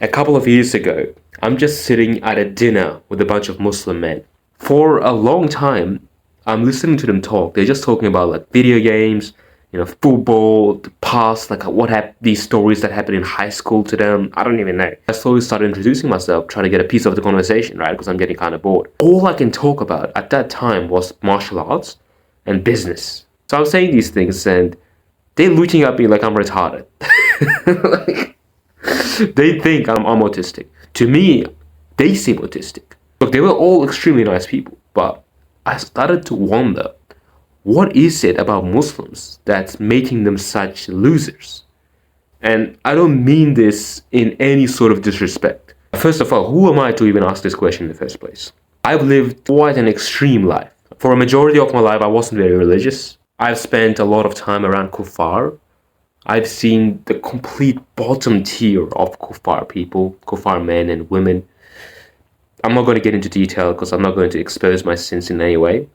A couple of years ago, I'm just sitting at a dinner with a bunch of Muslim men. For a long time, I'm listening to them talk. They're just talking about like video games, football, the past, like what happened, these stories that happened in high school to them. I don't even know. I slowly started introducing myself, trying to get a piece of the conversation, right? Because I'm getting kind of bored. All I can talk about at that time was martial arts and business. So I'm saying these things and they're looking at me like I'm retarded. Like, they think I'm autistic. To me, they seem autistic. Look, they were all extremely nice people, but I started to wonder, what is it about Muslims that's making them such losers? And I don't mean this in any sort of disrespect. First of all, who am I to even ask this question in the first place? I've lived quite an extreme life. For a majority of my life, I wasn't very religious. I've spent a lot of time around kuffar. I've seen the complete bottom tier of kuffar people, kuffar men and women. I'm not going to get into detail because I'm not going to expose my sins in any way.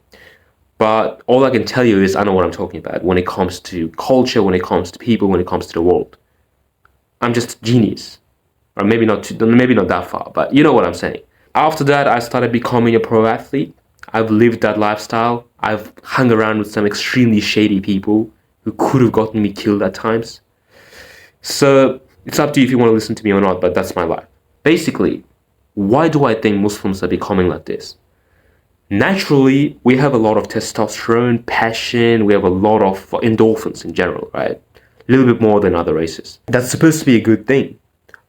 But all I can tell you is I know what I'm talking about when it comes to culture, when it comes to people, when it comes to the world. I'm just a genius. Or maybe not that far, but you know what I'm saying. After that, I started becoming a pro athlete. I've lived that lifestyle. I've hung around with some extremely shady people who could have gotten me killed at times. So it's up to you if you want to listen to me or not, but that's my life. Basically, why do I think Muslims are becoming like this? Naturally, we have a lot of testosterone, passion, we have a lot of endorphins in general, right? A little bit more than other races. That's supposed to be a good thing.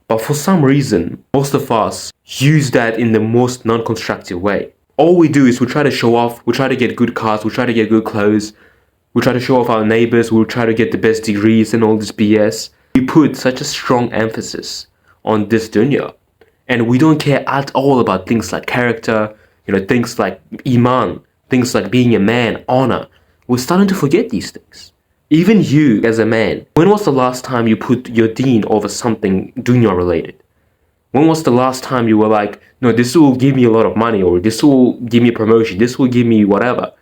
But for some reason, most of us use that in the most non-constructive way. All we do is we try to show off, we try to get good cars, we try to get good clothes, we try to show off our neighbors, we try to get the best degrees and all this BS. We put such a strong emphasis on this dunya. And we don't care at all about things like character, things like Eeman, things like being a man, honor. We're starting to forget these things. Even you, as a man, when was the last time you put your deen over something dunya related? When was the last time you were like, no, this will give me a lot of money, or this will give me a promotion, this will give me whatever,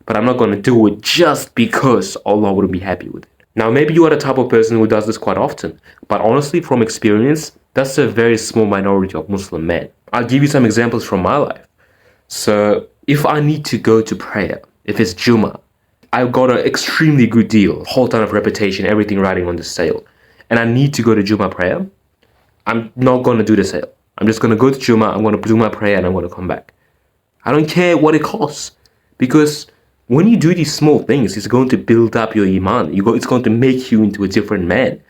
but I'm not going to do it just because Allah wouldn't be happy with it. Now, maybe you are the type of person who does this quite often, but honestly, from experience, that's a very small minority of Muslim men. I'll give you some examples from my life. So, if I need to go to prayer, if it's Jummah, I've got an extremely good deal, whole ton of reputation, everything riding on the sale, and I need to go to Jummah prayer, I'm not going to do the sale. I'm just going to go to Jummah, I'm going to do my prayer, and I'm going to come back. I don't care what it costs, because when you do these small things, it's going to build up your iman. It's going to make you into a different man.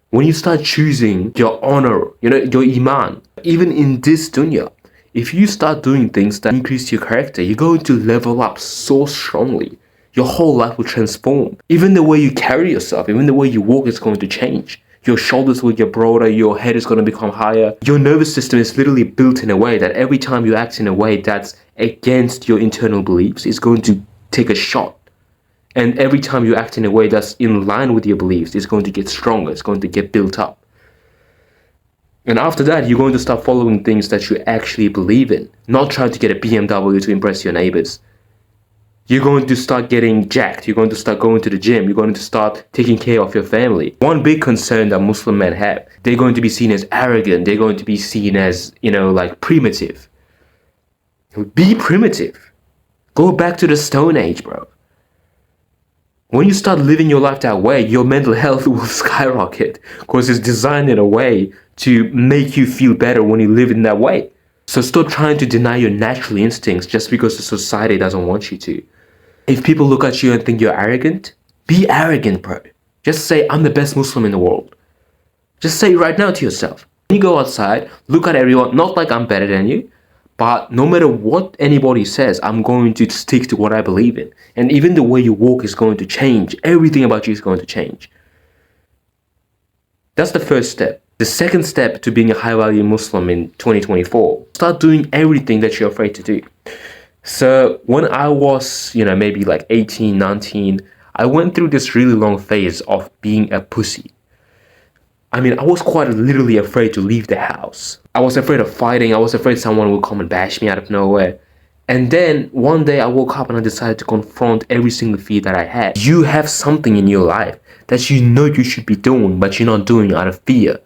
When you start choosing your honor, your iman, even in this dunya, if you start doing things that increase your character, you're going to level up so strongly. Your whole life will transform. Even the way you carry yourself, even the way you walk is going to change. Your shoulders will get broader, your head is going to become higher. Your nervous system is literally built in a way that every time you act in a way that's against your internal beliefs, it's going to take a shot. And every time you act in a way that's in line with your beliefs, it's going to get stronger, it's going to get built up. And after that, you're going to start following things that you actually believe in, not trying to get a BMW to impress your neighbors. You're going to start getting jacked, you're going to start going to the gym, you're going to start taking care of your family. One big concern that Muslim men have, they're going to be seen as arrogant, they're going to be seen as, like primitive. Be primitive. Go back to the Stone Age, bro. When you start living your life that way, your mental health will skyrocket because it's designed in a way to make you feel better when you live in that way. So stop trying to deny your natural instincts just because the society doesn't want you to. If people look at you and think you're arrogant, be arrogant, bro. Just say, I'm the best Muslim in the world. Just say it right now to yourself. When you go outside, look at everyone, not like I'm better than you, but no matter what anybody says, I'm going to stick to what I believe in. And even the way you walk is going to change. Everything about you is going to change. That's the first step. The second step to being a high-value Muslim in 2024, start doing everything that you're afraid to do. So when I was, maybe like 18, 19, I went through this really long phase of being a pussy. I was quite literally afraid to leave the house. I was afraid of fighting. I was afraid someone would come and bash me out of nowhere. And then one day I woke up and I decided to confront every single fear that I had. You have something in your life that you know you should be doing, but you're not doing out of fear.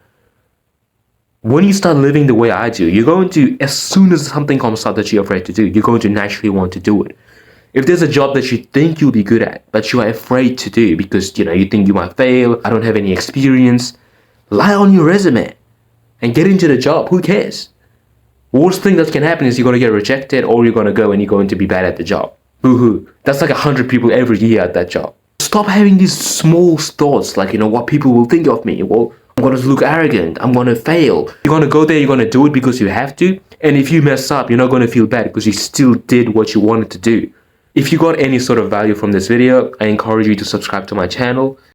When you start living the way I do, you're going to, as soon as something comes up that you're afraid to do, you're going to naturally want to do it. If there's a job that you think you'll be good at, but you are afraid to do because, you think you might fail, I don't have any experience, lie on your resume and get into the job. Who cares? Worst thing that can happen is you're going to get rejected, or you're going to go and you're going to be bad at the job. Boo-hoo. That's like 100 people every year at that job. Stop having these small thoughts like, what people will think of me. Well, I'm going to look arrogant. I'm going to fail. You're going to go there, you're going to do it because you have to. And if you mess up, you're not going to feel bad because you still did what you wanted to do. If you got any sort of value from this video, I encourage you to subscribe to my channel.